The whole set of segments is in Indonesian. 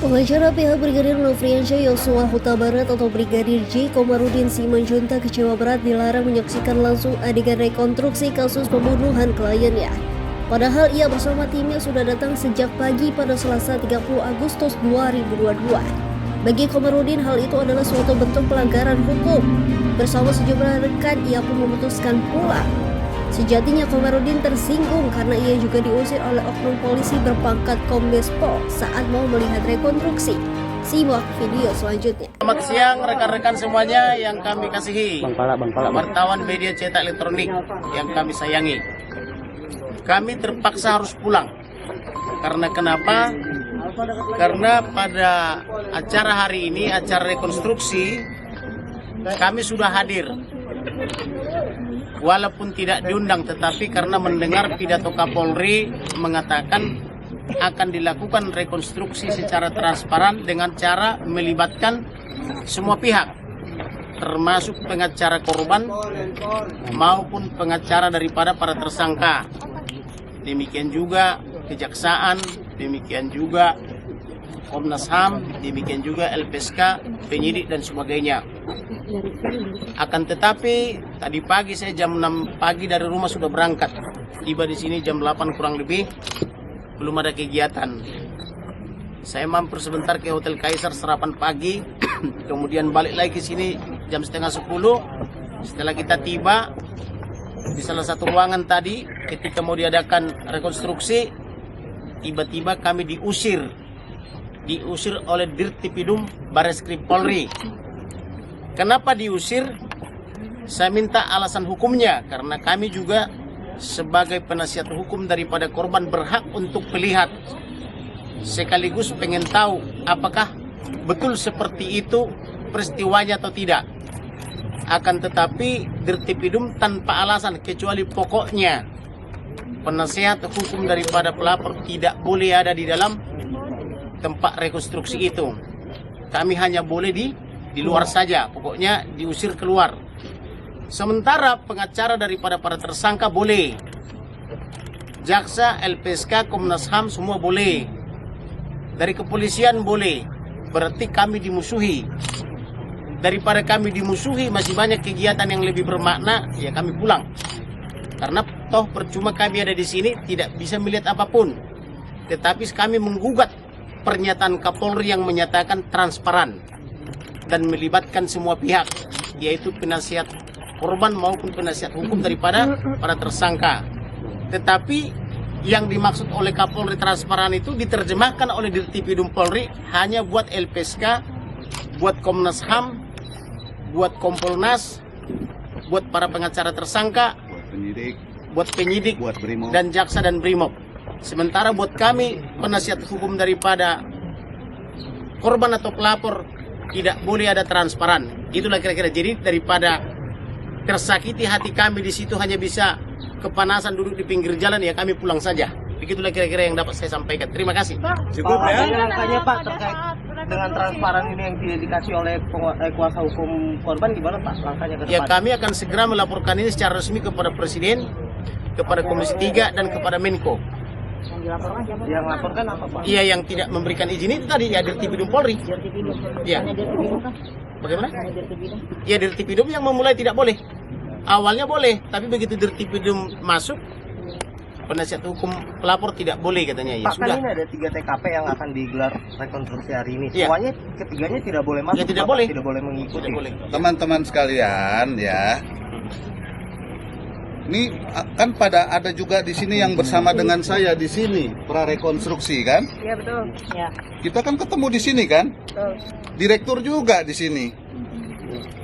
Pengacara pihak Brigadir Nofriansyah Yosua Huta Barat atau Brigadir J. Komarudin Simanjuntak Kecewa Berat dilarang menyaksikan langsung adegan rekonstruksi kasus pembunuhan kliennya. Padahal ia bersama timnya sudah datang sejak pagi pada Selasa 30 Agustus 2022. Bagi Komarudin hal itu adalah suatu bentuk pelanggaran hukum. Bersama sejumlah rekan ia pun memutuskan pulang. Sejatinya Komarudin tersinggung karena ia juga diusir oleh oknum polisi berpangkat Kombes Pol saat mau melihat rekonstruksi. Simak video selanjutnya. Selamat siang rekan-rekan semuanya yang kami kasihi, wartawan media cetak elektronik yang kami sayangi. Kami terpaksa harus pulang. Karena kenapa? Karena pada acara hari ini, acara rekonstruksi, kami sudah hadir. Walaupun tidak diundang, tetapi karena mendengar pidato Kapolri mengatakan akan dilakukan rekonstruksi secara transparan dengan cara melibatkan semua pihak, termasuk pengacara korban maupun pengacara daripada para tersangka. Demikian juga Kejaksaan, demikian juga Komnas HAM, demikian juga LPSK, penyidik dan sebagainya. Akan tetapi tadi pagi saya jam 6 pagi dari rumah sudah berangkat. Tiba di sini jam 8 kurang lebih, belum ada kegiatan. Saya mampir sebentar ke Hotel Kaisar sarapan pagi, kemudian balik lagi ke sini jam setengah 10. Setelah kita tiba di salah satu ruangan tadi, ketika mau diadakan rekonstruksi, tiba-tiba kami diusir oleh Dirtipidum Bareskrim Polri. Kenapa diusir? Saya minta alasan hukumnya, karena kami juga sebagai penasihat hukum daripada korban berhak untuk melihat, sekaligus pengen tahu apakah betul seperti itu peristiwanya atau tidak. Akan tetapi Dirtipidum tanpa alasan, kecuali pokoknya penasihat hukum daripada pelapor tidak boleh ada di dalam tempat rekonstruksi itu. Kami hanya boleh di luar saja, pokoknya diusir keluar. Sementara pengacara daripada para tersangka boleh, jaksa, LPSK, Komnas HAM semua boleh, dari kepolisian boleh. Berarti kami dimusuhi. Daripada kami dimusuhi, masih banyak kegiatan yang lebih bermakna, ya kami pulang. Karena toh percuma kami ada di sini tidak bisa melihat apapun. Tetapi kami menggugat pernyataan Kapolri yang menyatakan transparan dan melibatkan semua pihak, yaitu penasihat korban maupun penasihat hukum daripada para tersangka. Tetapi yang dimaksud oleh Kapolri transparan itu diterjemahkan oleh Dirtipidum Polri hanya buat LPSK, buat Komnas HAM, buat Kompolnas, buat para pengacara tersangka, buat penyidik, dan jaksa dan brimob. Sementara buat kami penasihat hukum daripada korban atau pelapor tidak boleh ada transparan. Itulah kira-kira. Jadi daripada tersakiti hati kami di situ hanya bisa kepanasan duduk di pinggir jalan, ya kami pulang saja. Begitulah kira-kira yang dapat saya sampaikan. Terima kasih. Cukup ya. Langkahnya Pak terkait dengan transparan ini yang tidak dikasih oleh kuasa hukum korban, gimana Pak langkahnya ke depan? Ya kami akan segera melaporkan ini secara resmi kepada Presiden, kepada Komisi 3 dan kepada Menko. Yang laporkan apa Pak? Iya, yang tidak memberikan izin itu tadi ya Dirtipidum Polri. Iya. Bagaimana? Ya Dirtipidum yang memulai tidak boleh. Awalnya boleh, tapi begitu Dirtipidum masuk, penasihat hukum pelapor tidak boleh katanya. Ya Pak, sudah. kan ini ada 3 TKP yang akan digelar rekonstruksi hari ini. Ya. Semuanya ketiganya tidak boleh masuk. Ya, tidak boleh. Tidak boleh mengikuti. Tidak boleh. Teman-teman sekalian ya, ini kan pada ada juga di sini yang bersama dengan saya di sini prarekonstruksi kan? Iya betul. Ya. Kita kan ketemu di sini kan? Betul. Direktur juga di sini.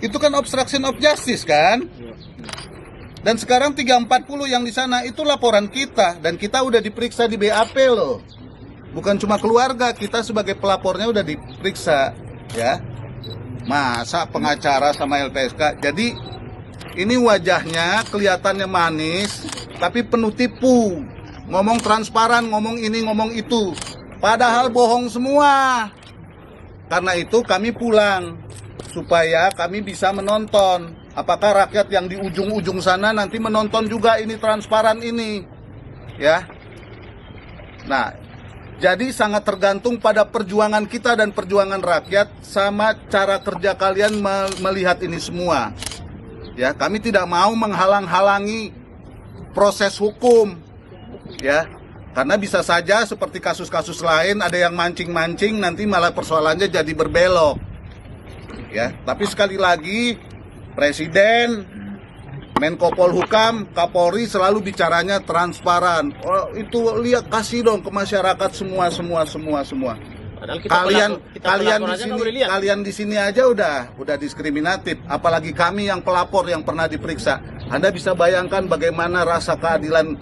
Itu kan obstruction of justice kan? Dan sekarang 340 yang di sana itu laporan kita dan kita udah diperiksa di BAP loh. Bukan cuma keluarga, kita sebagai pelapornya udah diperiksa ya. Masa pengacara sama LPSK. Jadi ini wajahnya kelihatannya manis, tapi penuh tipu. Ngomong transparan, ngomong ini, ngomong itu. Padahal bohong semua. Karena itu kami pulang. supaya kami bisa menonton. Apakah rakyat yang di ujung-ujung sana nanti menonton juga ini transparan ini, ya. Nah, jadi sangat tergantung pada perjuangan kita dan perjuangan rakyat sama cara kerja kalian melihat ini semua. Ya, kami tidak mau menghalang-halangi proses hukum, ya. Karena bisa saja seperti kasus-kasus lain ada yang mancing-mancing nanti malah persoalannya jadi berbelok. Ya, tapi sekali lagi Presiden, Menko Polhukam, Kapolri selalu bicaranya transparan. Oh, itu lihat, kasih dong ke masyarakat semua. Kalian di sini aja udah diskriminatif, apalagi kami yang pelapor yang pernah diperiksa. Anda bisa bayangkan bagaimana rasa keadilan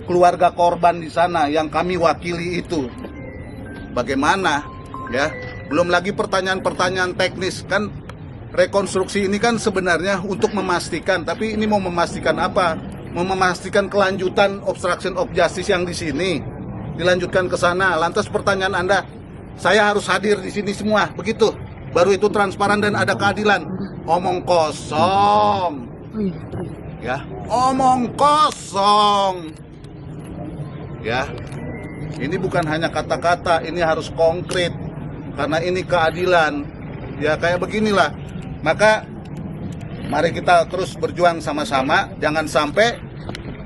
keluarga korban di sana yang kami wakili itu. Bagaimana, ya? Belum lagi pertanyaan-pertanyaan teknis kan. Rekonstruksi ini kan sebenarnya untuk memastikan, tapi ini mau memastikan apa? Mau memastikan kelanjutan obstruction of justice yang di sini dilanjutkan ke sana. Lantas pertanyaan Anda, saya harus hadir di sini semua, begitu? Baru itu transparan dan ada keadilan. Omong kosong. Ya, omong kosong. Ya. Ini bukan hanya kata-kata, ini harus konkret. Karena ini keadilan. Ya kayak beginilah. Maka mari kita terus berjuang sama-sama, jangan sampai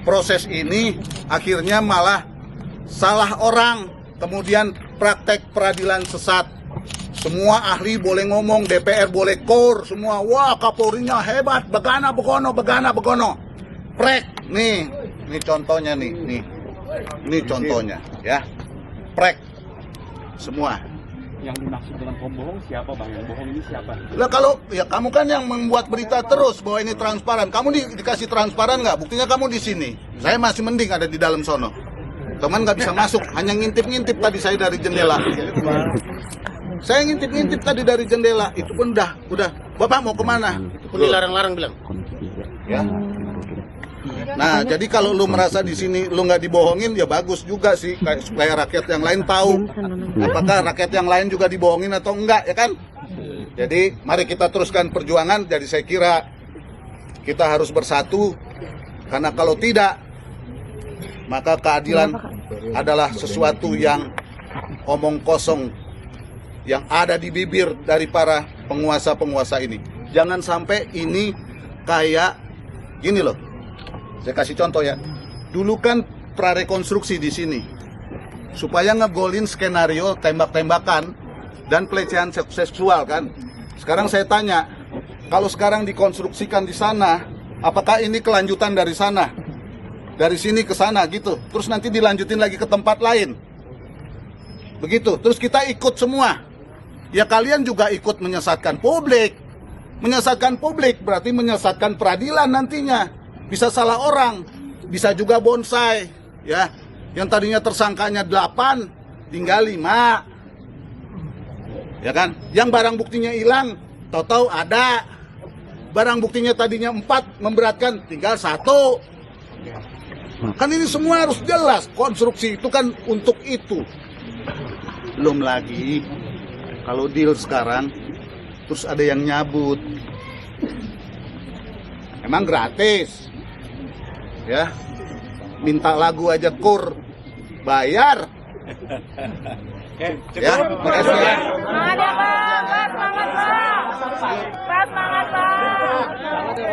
proses ini akhirnya malah salah orang, kemudian praktek peradilan sesat. Semua ahli boleh ngomong, DPR boleh kor, semua, wah Kapolrinya hebat, begana begono. Prek, nih contohnya nih contohnya, ya, prek, semua. Yang dimaksud dengan pembohong siapa bang? Yang bohong ini siapa? Lah kalau ya kamu kan yang membuat berita terus bahwa ini transparan. Kamu dikasih transparan nggak? Buktinya kamu di sini. Saya masih mending ada di dalam sono. Teman nggak bisa masuk, hanya ngintip-ngintip tadi saya dari jendela. Saya ngintip-ngintip tadi dari jendela. Itu pun udah. Bapak mau kemana? Itu pun dilarang-larang bilang. Ya. Nah, jadi kalau lu merasa di sini lu nggak dibohongin, ya bagus juga sih, supaya rakyat yang lain tahu apakah rakyat yang lain juga dibohongin atau enggak, ya kan? Jadi mari kita teruskan perjuangan. Jadi saya kira kita harus bersatu, karena kalau tidak, maka keadilan adalah sesuatu yang omong kosong yang ada di bibir dari para penguasa-penguasa ini. Jangan sampai ini kayak gini loh. Saya kasih contoh ya. Dulu kan prarekonstruksi di sini supaya ngegolin skenario tembak-tembakan dan pelecehan seksual kan. Sekarang saya tanya, kalau sekarang dikonstruksikan di sana, apakah ini kelanjutan dari sana? Dari sini ke sana gitu. Terus nanti dilanjutin lagi ke tempat lain. Begitu. Terus kita ikut semua. Ya kalian juga ikut menyesatkan publik. Menyesatkan publik berarti menyesatkan peradilan nantinya. Bisa salah orang, bisa juga bonsai, ya. Yang tadinya tersangkanya 8, tinggal 5. Ya kan? Yang barang buktinya hilang, tahu-tahu ada. Barang buktinya tadinya 4, memberatkan, tinggal 1. Kan ini semua harus jelas. Konstruksi itu kan untuk itu. Belum lagi, kalau deal sekarang, terus ada yang nyabut. Emang gratis. Ya, minta lagu aja kur, bayar. Ya, makasih ya. Semangat ya Pak, semangat Pak. Semangat Pak.